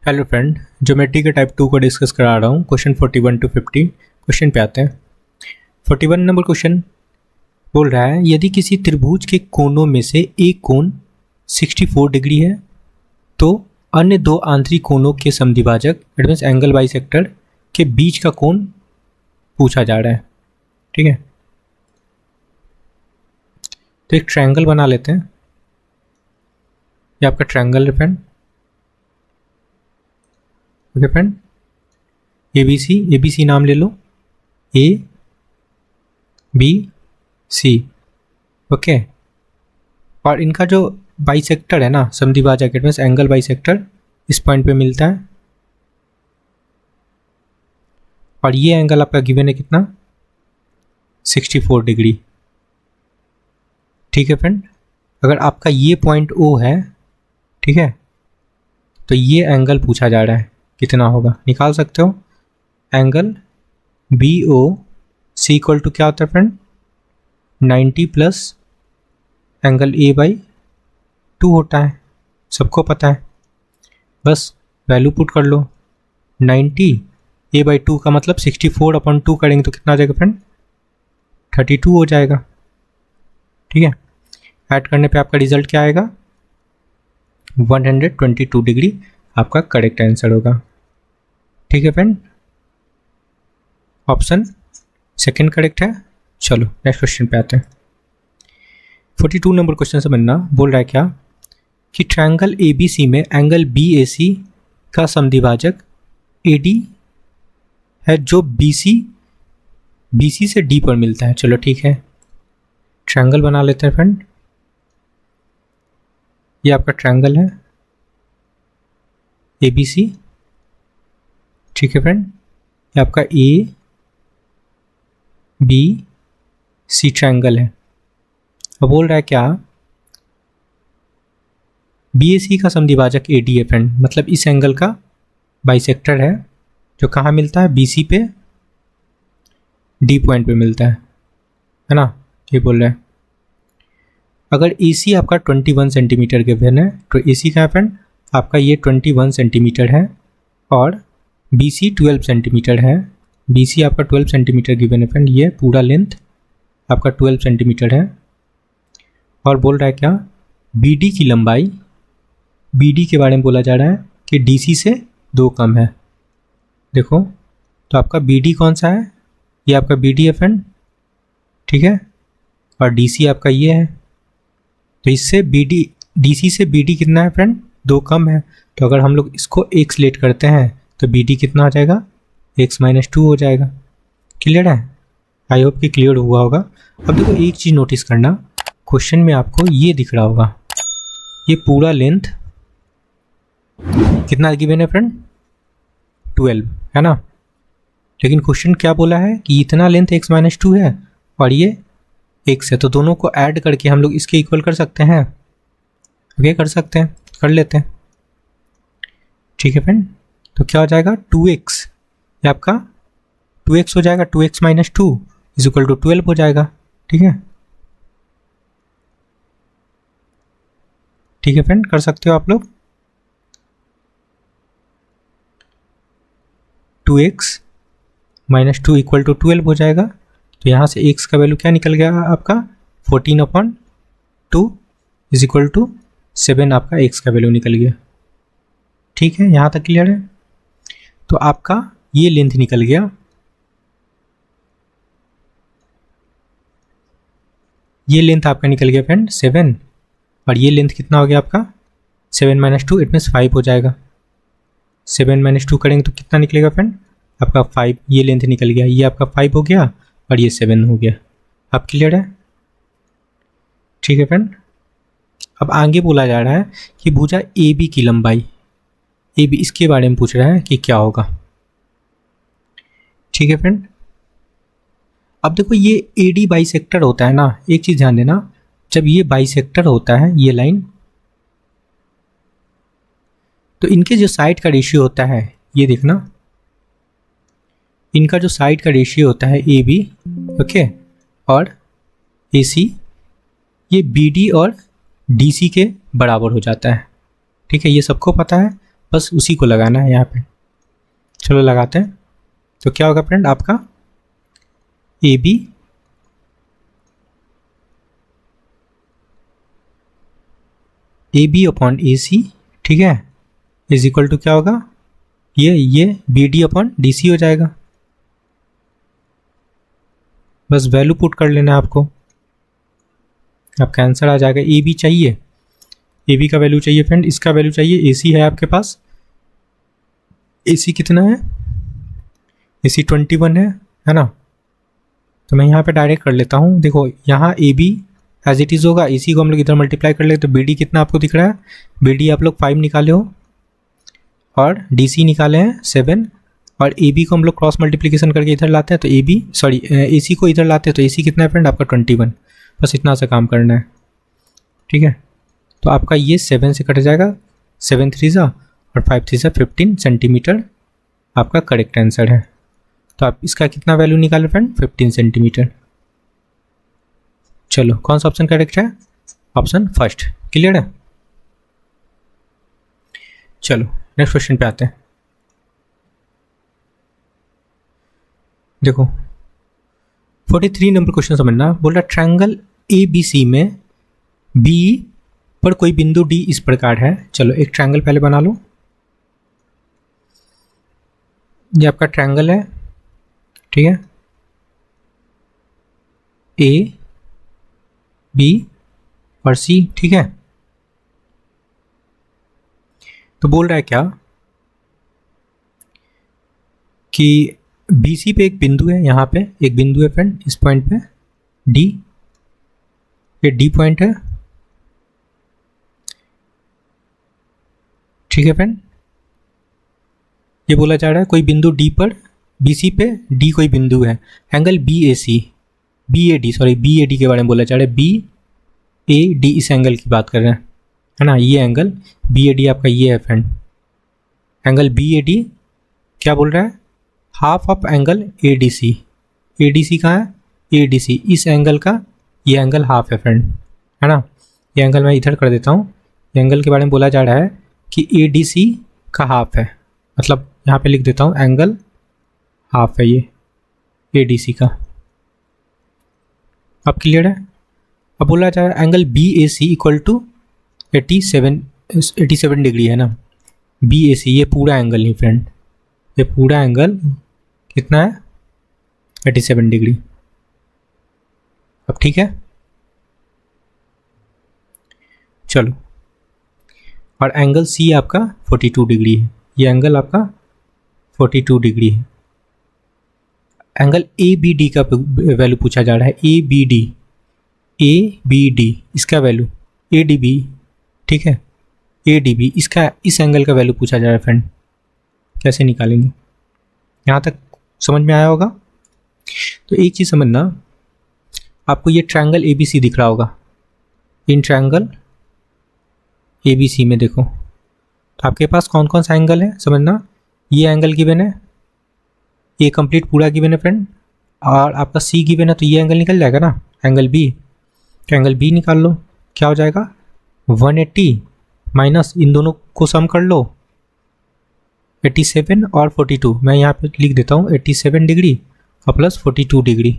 Hello friend, geometry के type 2 को discuss करा रहा हूँ। क्वेश्चन 41 to 50 क्वेश्चन पे आते हैं। 41 नंबर क्वेश्चन बोल रहा है, यदि किसी त्रिभुज के कोनों में से एक कोण 64 डिग्री है तो अन्य दो आंतरिक कोनों के समद्विभाजक इट मीन्स एंगल बाइसेक्टर के बीच का कोण पूछा जा रहा है। ठीक है, तो एक ट्रायंगल बना लेते हैं। ये आपका ट्रायंगल है फ्रेंड। ओके फ्रेंड, ABC नाम ले लो, ABC। ओके, और इनका जो बाइसेक्टर है ना, समद्विभाजक इट मींस एंगल बाइसेक्टर इस पॉइंट पे मिलता है। और ये एंगल आपका गिवन है कितना, 64 डिग्री। ठीक है फ्रेंड, अगर आपका ये पॉइंट O है, ठीक है, तो ये एंगल पूछा जा रहा है कितना होगा, निकाल सकते हो। एंगल BOC इक्वल टू क्या होता है फ्रेंड, 90 प्लस एंगल A/2 होता है, सबको पता है। बस वैल्यू पुट कर लो, 90 A/2 का मतलब 64/2 करेंगे तो कितना आ जाएगा फ्रेंड, 32 हो जाएगा। ठीक है, ऐड करने पे आपका रिजल्ट क्या आएगा, 122 डिग्री आपका करेक्ट आंसर होगा। ठीक है फ्रेंड, ऑप्शन सेकंड करेक्ट है। चलो नेक्स्ट क्वेश्चन पे आते हैं। 42 नंबर क्वेश्चन से बनना बोल रहा है क्या कि ट्रायंगल ABC में एंगल BAC का समद्विभाजक AD है जो BC से D पर मिलता है। चलो ठीक है, ट्रायंगल बना लेते हैं फ्रेंड। ये आपका ट्रायंगल है ABC। ठीक है फ्रेंड, ये आपका ABC ट्रायंगल है। अब बोल रहा है क्या, BAC का समद्विभाजक AD है फ्रेंड, मतलब इस एंगल का बाइसेक्टर है जो कहाँ मिलता है, BC पे D पॉइंट पे मिलता है ना। ये बोल रहा है अगर AC आपका 21 सेंटीमीटर गिवन है तो AC का है फ्रेंड आपका ये 21 सेंटीमीटर है और BC 12 सेंटीमीटर है। BC आपका 12 सेंटीमीटर गिवन है फ्रेंड, ये पूरा लेंथ आपका 12 सेंटीमीटर है। और बोल रहा है क्या, BD की लंबाई, BD के बारे में बोला जा रहा है कि DC से 2 कम है। देखो तो आपका BD कौन सा है, ये आपका BD है फ्रेंड। ठीक है, और DC आपका ये है, तो इससे DC से BD कितना है फ्रेंड, 2 कम है। तो अगर हम लोग इसको x लेट करते हैं तो BD कितना हो जाएगा, x-2 हो जाएगा। क्लियर है, आई होप कि क्लियर हुआ होगा। अब देखो एक चीज़ नोटिस करना, क्वेश्चन में आपको ये दिख रहा होगा, ये पूरा लेंथ कितना गिवन है फ्रेंड, 12 है ना। लेकिन क्वेश्चन क्या बोला है कि इतना लेंथ x-2 है और ये x है, तो दोनों को ऐड करके हम लोग इसके इक्वल कर सकते हैं। ओके, कर सकते हैं, कर लेते हैं। ठीक है फ्रेंड, तो क्या हो जाएगा, 2x, ये आपका 2x हो जाएगा, 2x-2 इज इक्वल टू 12 हो जाएगा। ठीक है, ठीक है फ्रेंड, कर सकते हो आप लोग। 2x-2 इक्वल टू 12 हो जाएगा, तो यहाँ से x का वैल्यू क्या निकल गया आपका, 14/2 इज इक्वल टू 7 आपका x का वैल्यू निकल गया। ठीक है, यहाँ तक क्लियर है। तो आपका ये लेंथ निकल गया, ये लेंथ आपका निकल गया फ्रेंड 7, और ये लेंथ कितना हो गया आपका, 7-2 इट मीन्स 5 हो जाएगा। 7-2 करेंगे तो कितना निकलेगा फ्रेंड आपका 5, ये लेंथ निकल गया, ये आपका 5 हो गया और ये 7 हो गया। अब क्लियर है। ठीक है फ्रेंड, अब आगे बोला जा रहा है कि भुजा AB की लंबाई, AB इसके बारे में पूछ रहा है कि क्या होगा। ठीक है फ्रेंड, अब देखो ये AD बाइसेक्टर होता है ना, एक चीज ध्यान देना, जब ये बाइसेक्टर होता है ये लाइन, तो इनके जो साइड का रेशियो होता है, ये देखना, इनका जो साइड का रेशियो होता है AB ओके और AC, ये BD और DC के बराबर हो जाता है। ठीक है, ये सबको पता है, बस उसी को लगाना है यहाँ पे। चलो लगाते हैं। तो क्या होगा फ्रेंड, आपका ए बी अपॉन ए सी, ठीक है, इज इक्वल टू क्या होगा, ये B D upon D C हो जाएगा। बस वैल्यू पुट कर लेना है आपको, आपका आंसर आ जाएगा। ए बी चाहिए, ए बी का वैल्यू चाहिए फ्रेंड, इसका वैल्यू चाहिए। ए सी है आपके पास, ए सी कितना है, ए सी 21 है ना। तो मैं यहाँ पे डायरेक्ट कर लेता हूँ। देखो यहाँ A B as it is होगा, ए सी को हम लोग इधर मल्टीप्लाई कर लेते, तो बी डी कितना आपको दिख रहा है, बी डी आप लोग 5 निकाले हो और डी सी निकाले हैं 7, और ए बी को हम लोग क्रॉस मल्टीप्लिकेशन करके इधर लाते हैं, तो ए बी सॉरी ए सी को इधर लाते हैं, तो ए सी कितना है फ्रेंड आपका 21। बस इतना सा काम करना है, ठीक है। तो आपका ये 7 से कट जाएगा, 7 3 ज़ा और 5 3 ज़ा 15 सेंटीमीटर आपका करेक्ट आंसर है। तो आप इसका कितना वैल्यू निकाले फ्रेंड, 15 सेंटीमीटर। चलो कौन सा ऑप्शन करेक्ट है, ऑप्शन फर्स्ट। क्लियर है। चलो नेक्स्ट क्वेश्चन पे आते हैं। देखो 43 नंबर क्वेश्चन समझना। बोल रहा ट्रायंगल ए बी सी में बी पर कोई बिंदु डी इस प्रकार है। चलो एक ट्रायंगल पहले बना लो। ये आपका ट्रायंगल है, ठीक है, ए बी और सी, ठीक है। तो बोल रहा है क्या कि बी सी पे एक बिंदु है, यहाँ पे एक बिंदु है फ्रेंड, इस पॉइंट पे डी, ये डी पॉइंट है, ठीक है फ्रेंड। ये बोला जा रहा है कोई बिंदु डी पर, बी सी पे डी कोई बिंदु है, angle B A C, B A D sorry B A D के बारे में बोला जा रहा है। बी ए डी इस एंगल की बात कर रहे हैं, है ना। ये एंगल बी ए डी आपका ये है friend, angle B A D क्या बोल रहा है, half of angle A D C. A D C कहाँ है, ए डी सी इस एंगल का ये एंगल हाफ है फ्रेंड, है ना। ये एंगल मैं इधर कर देता हूँ। ये एंगल के बारे में बोला जा रहा है कि ए डी सी का हाफ है, मतलब यहाँ पे लिख देता हूँ एंगल हाफ है ये ए डी सी का। अब क्लियर है। अब बोला जा रहा है angle B A C equal to 87 degree है ना। बी ए सी ये पूरा एंगल नहीं फ्रेंड, ये पूरा एंगल कितना है, 87 डिग्री। अब ठीक है। चलो और एंगल सी आपका 42 डिग्री है, ये एंगल आपका 42 डिग्री है। एंगल ए बी डी का वैल्यू पूछा जा रहा है, ए बी डी इसका वैल्यू, ए डी बी, ठीक है, ए डी बी इसका, इस एंगल का वैल्यू पूछा जा रहा है फ्रेंड। कैसे निकालेंगे, यहाँ तक समझ में आया होगा। तो एक चीज़ समझना, आपको ये ट्रायंगल ए बी सी दिख रहा होगा, इन ट्रायंगल ए बी सी में देखो तो आपके पास कौन कौन सा एंगल है समझना। ये एंगल गिवन है, ये कंप्लीट पूरा गिवन है फ्रेंड, और आपका सी गिवन है, तो ये एंगल निकल जाएगा ना, एंगल बी। तो एंगल बी निकाल लो, क्या हो जाएगा 180 माइनस इन दोनों को सम कर लो 87 और 42। मैं यहाँ पे लिख देता हूँ 87 डिग्री और प्लस 42 डिग्री।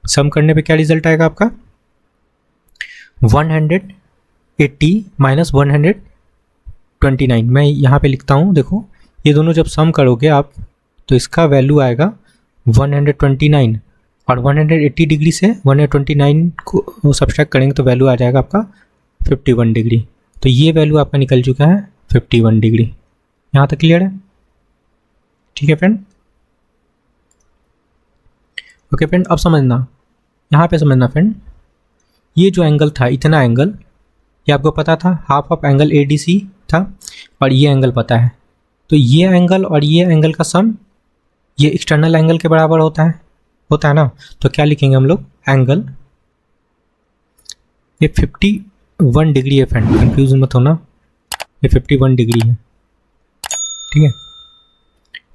सम करने पे क्या रिजल्ट आएगा आपका 180 माइनस 129। मैं यहाँ पे लिखता हूँ, देखो ये दोनों जब सम करोगे आप तो इसका वैल्यू आएगा 129, और 180 डिग्री से 129 को सब्सट्रैक्ट करेंगे तो वैल्यू आ जाएगा आपका 51 डिग्री। तो ये वैल्यू आपका निकल चुका है 51 डिग्री। यहाँ तक क्लियर है, ठीक है फ्रेंड। ओके फ्रेंड, अब समझना, यहाँ पे समझना फ्रेंड, ये जो एंगल था, इतना एंगल, ये आपको पता था half of angle A D C था, और ये एंगल पता है। तो ये एंगल और ये एंगल का सम ये एक्सटर्नल एंगल के बराबर होता है ना। तो क्या लिखेंगे हम लोग, एंगल ये 51 डिग्री है फ्रेंड, कंफ्यूज मत होना, ये 51 डिग्री है, ठीक है।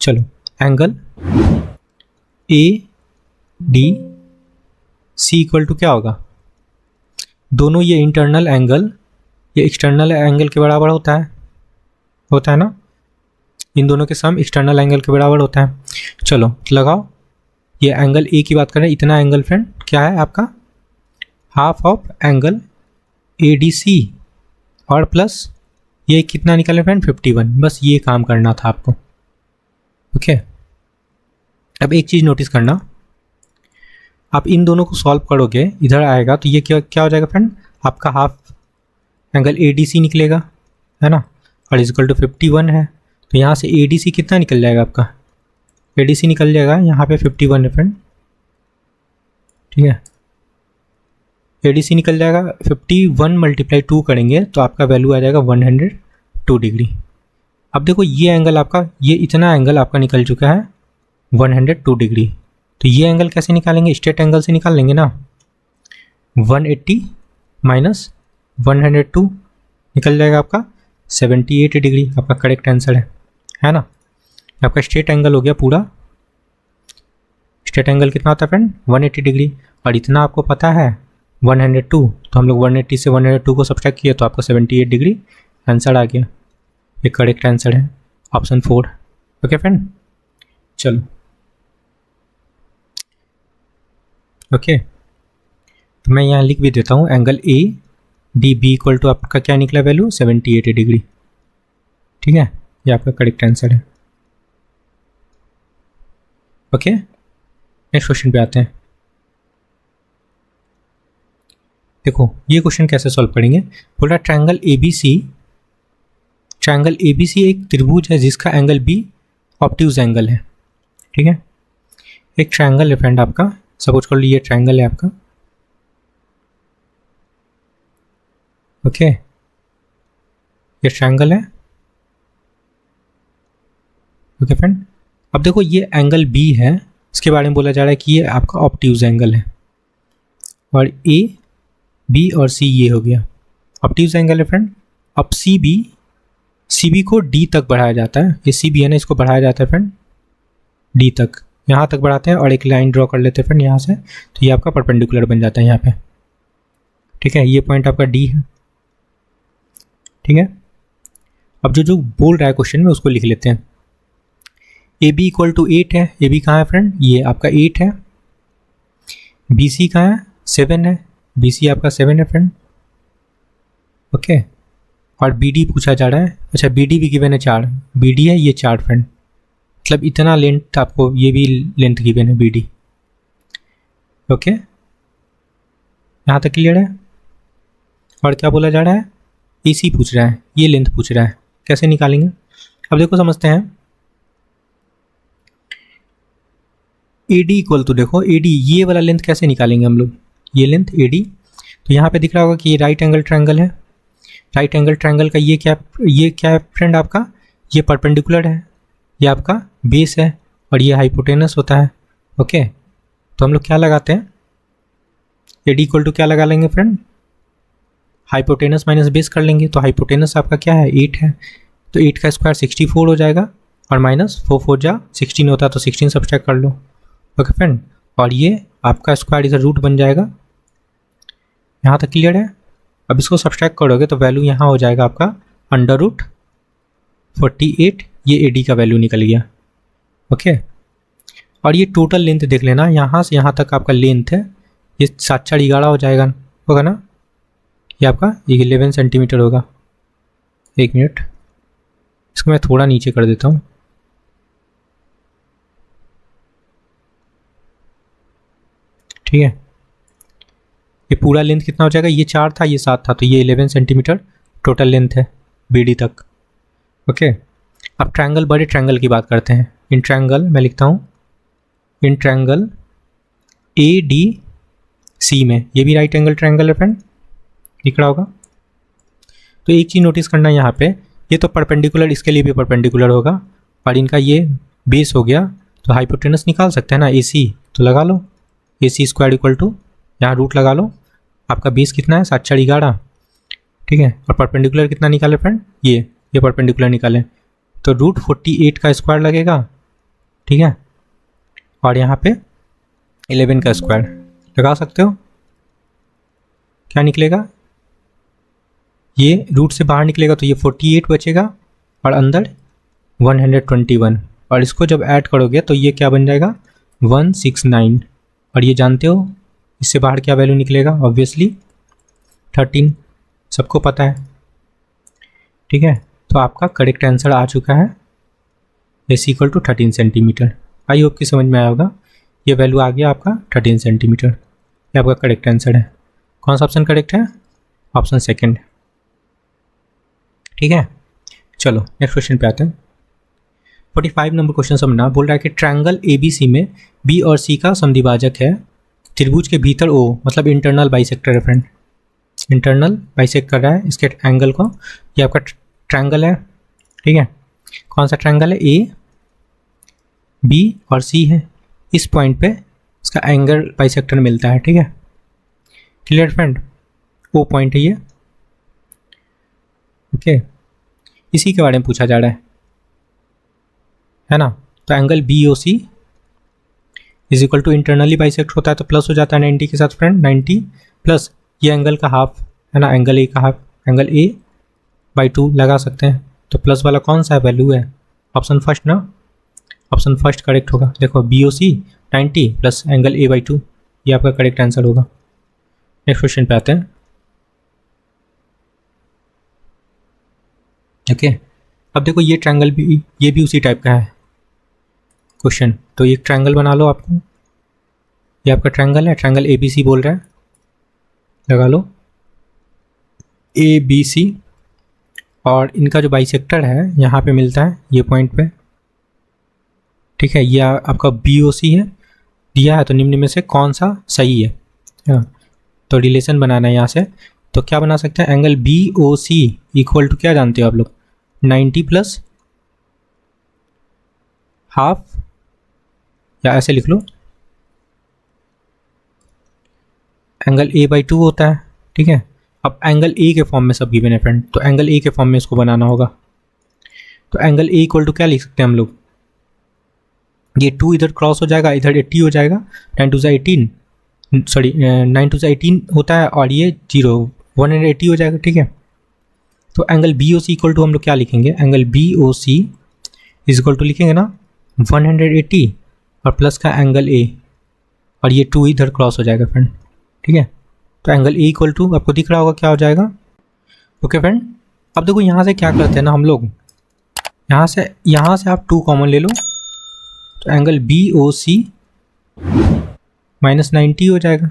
चलो angle A D C equal to क्या होगा, दोनों ये इंटरनल एंगल ये एक्सटर्नल एंगल के बराबर होता है ना। इन दोनों के सम एक्सटर्नल एंगल के बराबर होता है। चलो लगाओ, ये एंगल ए की बात करें, इतना एंगल फ्रेंड क्या है आपका, half of angle A D C, और प्लस ये कितना निकले फ्रेंड 51। बस ये काम करना था आपको। ओके, अब एक चीज़ नोटिस करना, आप इन दोनों को सॉल्व करोगे इधर आएगा तो ये क्या क्या हो जाएगा फ्रेंड, आपका half angle A D C निकलेगा, है ना, और इजकल टू 51 है, तो यहाँ से ए डी सी कितना निकल जाएगा आपका, ए डी सी निकल जाएगा यहाँ पे 51 है फ्रेंड, ठीक है, ए डी सी निकल जाएगा 51 मल्टीप्लाई 2 करेंगे तो आपका वैल्यू आ जाएगा 102 डिग्री। अब देखो ये एंगल आपका, ये इतना एंगल आपका निकल चुका है 102 डिग्री, तो ये एंगल कैसे निकालेंगे, स्ट्रेट एंगल से निकाल लेंगे ना, 180 माइनस 102 निकल जाएगा आपका 78 डिग्री, आपका करेक्ट आंसर है ना। आपका स्ट्रेट एंगल हो गया पूरा, स्ट्रेट एंगल कितना होता है फ्रेंड 180 डिग्री, और इतना आपको पता है 102, तो हम लोग 180 से 102 को सब्ट्रैक्ट किए तो आपको 78 डिग्री आंसर आ गया। ये करेक्ट आंसर है ऑप्शन 4। ओके फ्रेंड, चलो ओके, तो मैं यहाँ लिख भी देता हूँ, angle A D B equal to आपका क्या निकला वैल्यू 78 डिग्री, ठीक है, ये आपका करेक्ट आंसर है। ओके, नेक्स्ट क्वेश्चन पे आते हैं। देखो ये क्वेश्चन कैसे सॉल्व करेंगे, बोला triangle A B C, triangle A B C एक त्रिभुज है जिसका एंगल बी ऑब्ट्यूज एंगल है, ठीक है, एक ट्रायंगल है फ्रेंड आपका, सपोज कर लीजिए ट्रायंगल है आपका। ओके, ये ट्रायंगल है। ओके फ्रेंड, अब देखो ये एंगल बी है, इसके बारे में बोला जा रहा है कि ये आपका ऑब्ट्यूज एंगल है, और ए बी और सी ये हो गया ऑब्ट्यूज एंगल है फ्रेंड। अब सी बी को डी तक बढ़ाया जाता है, ये सी बी है ना, इसको बढ़ाया जाता है फ्रेंड डी तक, यहाँ तक बढ़ाते हैं और एक लाइन ड्रॉ कर लेते हैं फ्रेंड यहाँ से, तो ये आपका परपेंडिकुलर बन जाता है यहाँ पे, ठीक है, ये पॉइंट आपका डी है, ठीक है। अब जो बोल रहा है क्वेश्चन में उसको लिख लेते हैं। ए बी इक्वल टू 8 है, ए बी कहाँ है फ्रेंड, ये आपका 8 है, बी सी कहाँ है 7 है, बी सी आपका 7 है फ्रेंड। ओके, और बी डी पूछा जा रहा है, अच्छा बी डी भी गिवन है 4, बी डी है ये 4 फ्रेंड, मतलब इतना लेंथ आपको, ये भी लेंथ गिवन है बी डी। ओके, यहाँ तक क्लियर है। और क्या बोला जा रहा है, ए सी पूछ रहा है, ये लेंथ पूछ रहा है, कैसे निकालेंगे, अब देखो समझते हैं। ए डी इक्वल टू, देखो ए डी ये वाला लेंथ कैसे निकालेंगे हम लोग, ये लेंथ ए डी, तो यहाँ पे दिख रहा होगा कि ये राइट एंगल ट्रायंगल है, राइट एंगल ट्रायंगल का ये क्या है फ्रेंड आपका, ये परपेंडिकुलर है, ये आपका बेस है, और ये हाइपोटेनस होता है। ओके, तो हम लोग क्या लगाते हैं, ए डी इक्वल टू क्या लगा लेंगे फ्रेंड, हाइपोटेनस माइनस बेस कर लेंगे, तो हाइपोटेनस आपका क्या है 8 है, तो 8 का स्क्वायर 64 हो जाएगा, और माइनस 4 4 जा 16 होता है, तो 16 सब्ट्रैक्ट कर लो। ओके फ्रेंड, और ये आपका स्क्वायर इधर रूट बन जाएगा, यहाँ तक क्लियर है। अब इसको सब्ट्रैक्ट करोगे तो वैल्यू यहाँ हो जाएगा आपका √48, ये ए डी का वैल्यू निकल गया। ओके, और ये टोटल लेंथ देख लेना, यहाँ से यहाँ तक आपका लेंथ है, ये 7 4 11 हो जाएगा, होगा ना, ये आपका 11 सेंटीमीटर होगा। एक मिनट, इसको मैं थोड़ा नीचे कर देता हूँ, ठीक है, ये पूरा लेंथ कितना हो जाएगा, ये 4 था ये 7 था, तो ये 11 सेंटीमीटर टोटल लेंथ है बी डी तक। ओके, अब ट्रायंगल, बड़े ट्रायंगल की बात करते हैं। इन ट्रायंगल मैं लिखता हूँ, इन ट्रायंगल ए डी सी में, ये भी राइट एंगल ट्रायंगल है फ्रेंड, दिख रहा होगा। तो एक चीज़ नोटिस करना यहाँ पे, ये तो परपेंडिकुलर, इसके लिए भी परपेंडिकुलर होगा, और इनका ये बेस हो गया, तो हाइपोटेनस निकाल सकते हैं ना, ए सी, तो लगा लो ए सी स्क्वायर इक्वल टू, यहाँ रूट लगा लो, आपका बेस कितना है 7 4 11, ठीक है, और परपेंडिकुलर कितना निकाले फ्रेंड, ये परपेंडिकुलर निकाले, तो √48 का स्क्वायर लगेगा, ठीक है, और यहाँ पे 11 का स्क्वायर लगा सकते हो, क्या निकलेगा, ये रूट से बाहर निकलेगा तो ये 48 बचेगा, और अंदर 121, और इसको जब ऐड करोगे तो ये क्या बन जाएगा 169, और ये जानते हो इससे बाहर क्या वैल्यू निकलेगा, ऑब्वियसली 13, सबको पता है। ठीक है, तो आपका करेक्ट आंसर आ चुका है S equal to 13 centimetre. I hope कि समझ में आया होगा। ये वैल्यू आ गया आपका 13 सेंटीमीटर, ये आपका करेक्ट आंसर है। कौन सा ऑप्शन करेक्ट है, ऑप्शन सेकंड। ठीक है, चलो नेक्स्ट क्वेश्चन पे आते हैं। 45 नंबर क्वेश्चन समझना, बोल रहा है कि ट्रायंगल ABC में B और C का समद्विभाजक है, त्रिभुज के भीतर O, मतलब इंटरनल बाइसेक्टर है फ्रेंड, इंटरनल बाइसेक्ट कर रहा है इसके एंगल को। ये आपका ट्रायंगल है। ठीक है, कौन सा ट्रायंगल है, A, B और C है। इस पॉइंट पे इसका एंगल बाइसेक्टर मिलता है। ठीक है, क्लियर फ्रेंड, O पॉइंट है ये। ओके, इसी के बारे में पूछा जा रहा है ना। तो angle BOC is equal to, internally bisect होता है तो प्लस हो जाता है 90 के साथ फ्रेंड, 90 प्लस ये एंगल का हाफ है ना, एंगल A का हाफ, एंगल A/2 लगा सकते हैं। तो प्लस वाला कौन सा वैल्यू है, ऑप्शन फर्स्ट ना, ऑप्शन फर्स्ट करेक्ट होगा। देखो BOC 90 प्लस एंगल A/2, ये आपका करेक्ट आंसर होगा। नेक्स्ट क्वेश्चन पे आते हैं। ओके, अब देखो ये ट्रायंगल भी, ये भी उसी टाइप का है क्वेश्चन। तो ये ट्रायंगल बना लो आपको, ये आपका ट्रायंगल है, ट्रायंगल ABC बोल रहा है, लगा लो ABC, और इनका जो बाइसेक्टर है यहाँ पे मिलता है ये पॉइंट पे। ठीक है, ये आपका BOC है, दिया है तो निम्न में से कौन सा सही है। हाँ, तो रिलेशन बनाना है यहाँ से। तो क्या बना सकते हैं, एंगल BOC इक्वल टू क्या जानते हो आप लोग, 90 प्लस हाफ, या ऐसे लिख लो, एंगल A/2 होता है। ठीक है, अब एंगल A के फॉर्म में सब गिवन है फ्रेंड, तो एंगल A के फॉर्म में इसको बनाना होगा। तो एंगल A इक्वल टू क्या लिख सकते हैं हम लोग, ये 2 इधर क्रॉस हो जाएगा, इधर 80 हो जाएगा, 9 2 18, सॉरी 9 2 18 होता है, और ये 0 180 हो जाएगा। ठीक है, तो एंगल BOC इक्वल टू हम लोग क्या लिखेंगे, angle BOC is equal to लिखेंगे ना 180 और प्लस का एंगल A, और ये 2 इधर क्रॉस हो जाएगा फ्रेंड। ठीक है, तो एंगल A इक्वल टू आपको दिख रहा होगा क्या हो जाएगा। ओके फ्रेंड, अब देखो यहाँ से क्या करते हैं ना हम लोग, यहाँ से आप 2 कॉमन ले लो, तो एंगल BOC -90 हो जाएगा।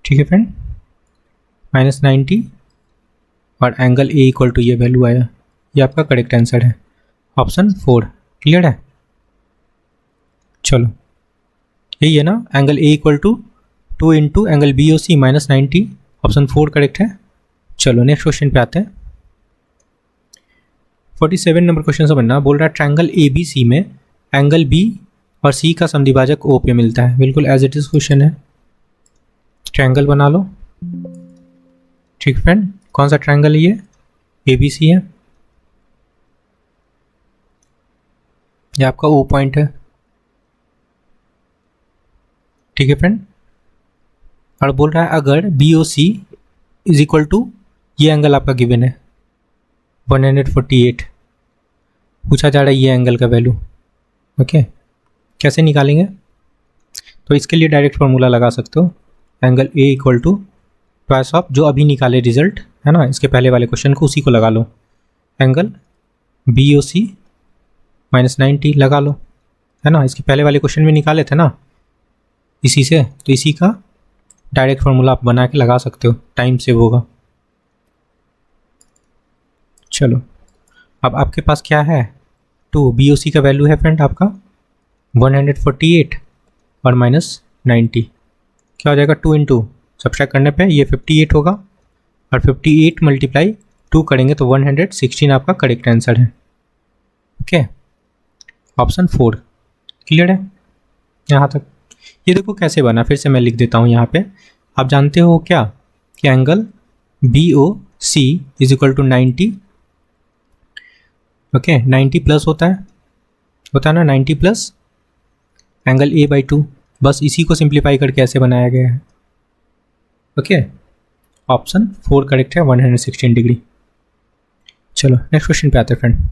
ठीक है फ्रेंड, -90, और एंगल A इक्वल टू ये वैल्यू आया, ये आपका करेक्ट आंसर है, ऑप्शन 4। क्लियर है, चलो यही है ना, angle A equal to 2 into angle BOC -90, option 4 correct है। चलो नेक्स्ट क्वेश्चन पे आते हैं। 47 नंबर क्वेश्चन समझना, बोल रहा है ट्रायंगल ABC में एंगल B और C का समद्विभाजक O पे मिलता है। बिल्कुल एज इट इज क्वेश्चन है, ट्रायंगल बना लो। ठीक फ्रेंड, कौन सा ट्रायंगल है ये, ABC है, ये आपका O पॉइंट है। ठीक है फ्रेंड, और बोल रहा है अगर BOC इज इक्वल टू, ये एंगल आपका गिवन है 148, पूछा जा रहा है ये एंगल का वैल्यू। ओके, कैसे निकालेंगे, तो इसके लिए डायरेक्ट फार्मूला लगा सकते हो, angle A equal to twice of जो अभी निकाले रिजल्ट है ना, इसके पहले वाले क्वेश्चन को, उसी को लगा लो, एंगल BOC -90 लगा लो, है ना, इसके पहले वाले क्वेश्चन में निकाले थे ना इसी से, तो इसी का डायरेक्ट फार्मूला आप बना के लगा सकते हो, टाइम सेव होगा। चलो अब आपके पास क्या है, 2, BOC का वैल्यू है फ्रेंड आपका 148 और -90, क्या हो जाएगा 2 इंटू सब्सट्रैक्ट करने पे ये 58 होगा, और 58 मल्टीप्लाई 2 करेंगे तो 116 आपका करेक्ट आंसर है। Okay, option 4। क्लियर है यहाँ तक। ये देखो कैसे बना, फिर से मैं लिख देता हूँ यहाँ पे, आप जानते हो क्या कि angle BOC is equal to 90। Okay, 90 plus होता है ना, 90 प्लस एंगल A/2, बस इसी को सिंप्लीफाई करके ऐसे बनाया गया है। ओके, ऑप्शन 4 करेक्ट है, 116 डिग्री। चलो नेक्स्ट क्वेश्चन पे आते हैं फ्रेंड।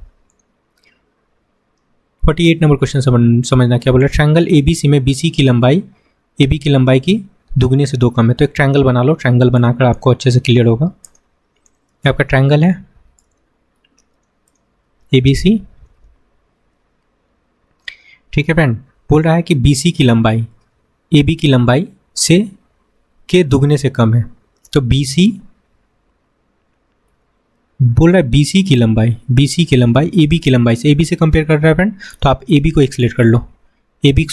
48 नंबर क्वेश्चन समझना क्या बोला। ट्रायंगल ABC में BC की लंबाई AB की लंबाई की दुगने से 2 कम है। तो एक ट्रायंगल बना लो, ट्रायंगल बनाकर आपको अच्छे से क्लियर होगा। ये आपका ट्रायंगल है ABC, ठीक है फ्रेंड। बोल रहा है कि BC की लंबाई AB की लंबाई से के दुगने से कम है। तो BC बोल रहा है BC की लंबाई AB की लंबाई से, AB से कंपेयर कर रहा है फ्रेंड। तो आप AB को एक्सलेट कर लो, AB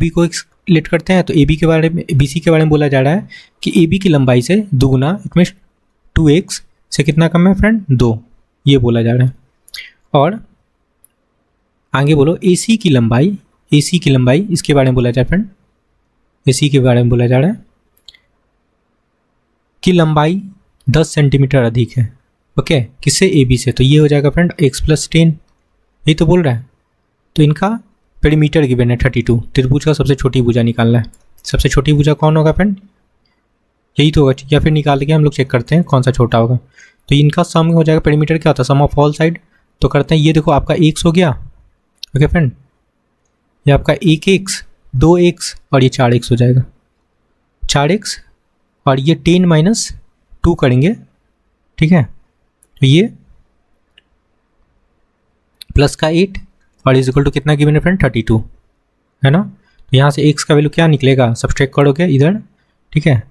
को एक्सलेट करते हैं। तो AB के बारे में, BC के बारे में बोला जा रहा है कि AB की लंबाई से दुगुना, इट मीन्स 2x से कितना कम है फ्रेंड, 2, ये बोला जा रहा है। और आगे बोलो AC की लंबाई इसके बारे में बोला जा रहा है फ्रेंड, AC के बारे में बोला जा रहा है कि लंबाई 10 सेंटीमीटर अधिक है। ओके, किससे, AB से। तो ये हो जाएगा फ्रेंड x + 10, यही तो बोल रहा है। तो इनका पेरीमीटर गिवन है 32। त्रिभुज का सबसे छोटी भुजा निकालना है। सबसे छोटी भुजा कौन होगा फ्रेंड, यही तो होगा, या फिर निकाल के हम लोग चेक करते हैं कौन सा छोटा होगा। तो इनका सम हो जाएगा, पेरीमीटर क्या होता है, सम ऑफ ऑल साइड। तो करते हैं, ये देखो आपका x हो गया, ओके फ्रेंड, ये आपका 1x 2x और ये 4x हो जाएगा, 4x और ये 10 - 2 करेंगे, ठीक है। तो ये प्लस का 8 और इज इक्वल टू कितना गिवन है फ्रेंड, 32, है ना। तो यहाँ से x का वैल्यू क्या निकलेगा, सब्सट्रैक्ट करोगे इधर, ठीक है।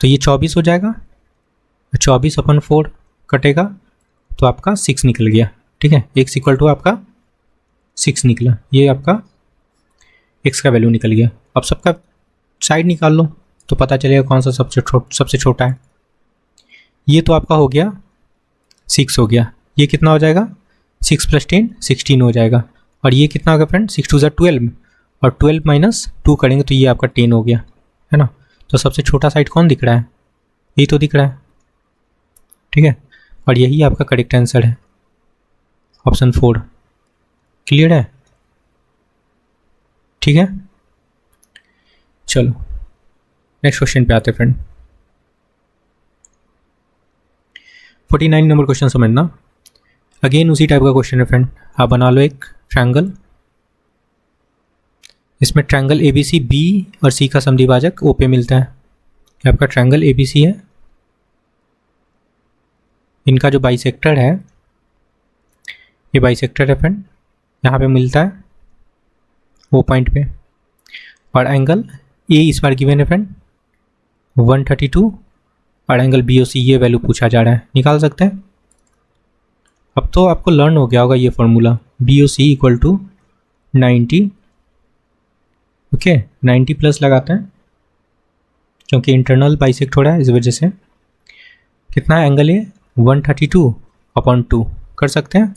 तो ये 24 हो जाएगा, 24/4 कटेगा तो आपका 6 निकल गया, ठीक है। x इक्वल टू आपका 6 निकला, ये आपका x का वैल्यू निकल गया। अब सबका साइड निकाल लो तो पता चलेगा कौन सा सबसे छोटा है। ये तो आपका हो गया 6 हो गया, ये कितना हो जाएगा, 6 + 10 16 हो जाएगा। और ये कितना होगा फ्रेंड, 6 × 2 = 12 और 12 - 2 करेंगे तो ये आपका 10 हो गया, है ना। तो सबसे छोटा साइड कौन दिख रहा है, यही तो दिख रहा है, ठीक है। और यही आपका करेक्ट आंसर है, ऑप्शन 4। क्लियर है, ठीक है। चलो नेक्स्ट क्वेश्चन पे आते हैं फ्रेंड। 49 नंबर क्वेश्चन समझना। अगेन उसी टाइप का क्वेश्चन है फ्रेंड। आप बना लो एक ट्रायंगल, इसमें ट्रायंगल ABC B और C का समद्विभाजक O पे मिलता है। ये आपका ट्रायंगल ABC है, इनका जो बाइसेक्टर है, ये बाइसेक्टर है फ्रेंड, यहाँ पे मिलता है O पॉइंट पे। और एंगल A इस बार गिवन है फ्रेंड 132 और एंगल BOC ये वैल्यू पूछा जा रहा है, निकाल सकते हैं। अब तो आपको लर्न हो गया होगा ये फॉर्मूला, BOC = 90, ओके 90 प्लस लगाते हैं क्योंकि इंटरनल बाइसेक्ट हो रहा है, इस वजह से। कितना है एंगल ये, 132/2 कर सकते हैं,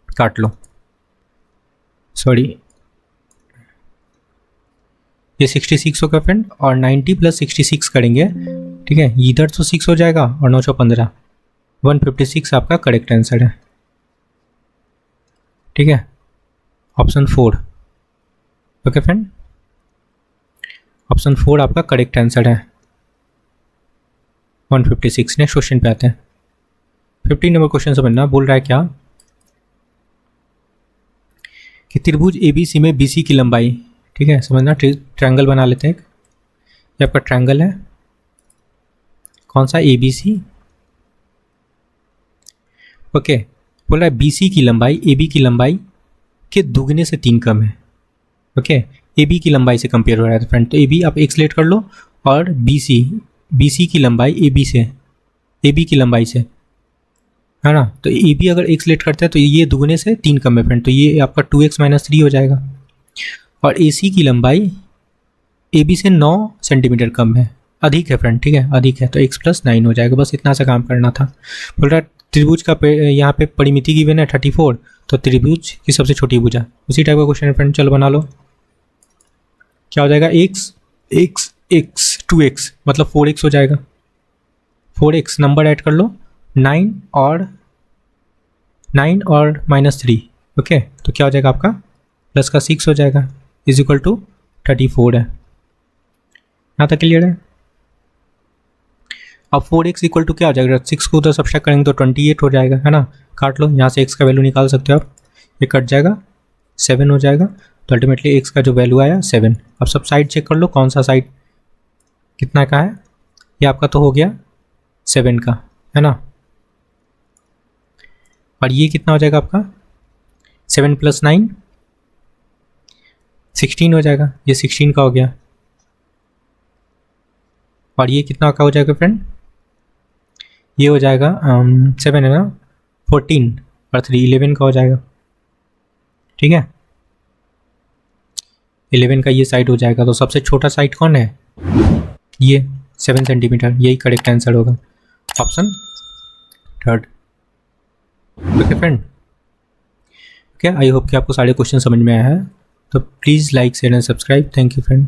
काट लो, सॉरी ये 66 होगा फ्रेंड। और 90 + 66 करेंगे, ठीक है, इधर तो 6 हो जाएगा और 9 × 15 156 आपका करेक्ट आंसर है, ठीक है, ऑप्शन 4। ओके फ्रेंड, ऑप्शन 4 आपका करेक्ट आंसर है, 156। नेक्स्ट क्वेश्चन पे आते हैं। 15 नंबर क्वेश्चन समझना। बोल रहा है क्या कि त्रिभुज ABC में BC की लंबाई, ठीक है, समझना। ट्रायंगल बना लेते हैं, ये आपका ट्रायंगल है, कौन सा, ABC, ओके। बोल रहा है BC की लंबाई AB की लंबाई के दुगने से 3 कम है, ओके। AB की लंबाई से कंपेयर हो रहा है फ्रेंड, तो AB आप एक्सलेट कर लो और BC की लंबाई AB की लंबाई से, है ना। तो AB अगर एक्सलेट करते हैं तो ये दुगने से 3 कम है फ्रेंड, तो ये आपका 2x - 3 हो जाएगा। और AC की लंबाई AB से 9 सेंटीमीटर कम है, अधिक है फ्रेंड, ठीक है, अधिक है, तो x + 9 हो जाएगा। बस इतना सा काम करना था। बोल रहा है त्रिभुज का यहाँ पे परिमिति गिवन है 34, तो त्रिभुज की सबसे छोटी भुजा, उसी टाइप का क्वेश्चन है फ्रेंड। चलो बना लो, क्या हो जाएगा, x 2x मतलब 4x हो जाएगा, 4x नंबर ऐड कर लो, 9 और -3, ओके। तो क्या हो जाएगा आपका, प्लस का 6 हो जाएगा, इज इक्वल टू 34 है। यहाँ तक क्लियर है। अब 4x इक्वल टू क्या हो जाएगा, 6 को उधर सब्सट्रैक्ट करेंगे तो 28 हो जाएगा, है ना। काट लो, यहाँ से x का वैल्यू निकाल सकते हो आप, ये कट जाएगा, 7 हो जाएगा। तो अल्टीमेटली एक्स का जो वैल्यू आया 7। अब सब साइड चेक कर लो कौन सा साइड कितना का है। ये आपका तो हो गया 7 का, है ना। और ये कितना हो जाएगा आपका 7 + 9 16 हो जाएगा, ये 16 का हो गया। और ये कितना का हो जाएगा फ्रेंड, ये हो जाएगा 7 है ना, 14 और 3 11 का हो जाएगा। ठीक है, 11 का ये साइड हो जाएगा। तो सबसे छोटा साइड कौन है, ये 7 सेंटीमीटर, यही करेक्ट आंसर होगा, option third. Okay friend, okay, आई होप कि आपको सारे क्वेश्चन समझ में आया है। तो please like share and subscribe. Thank you friend.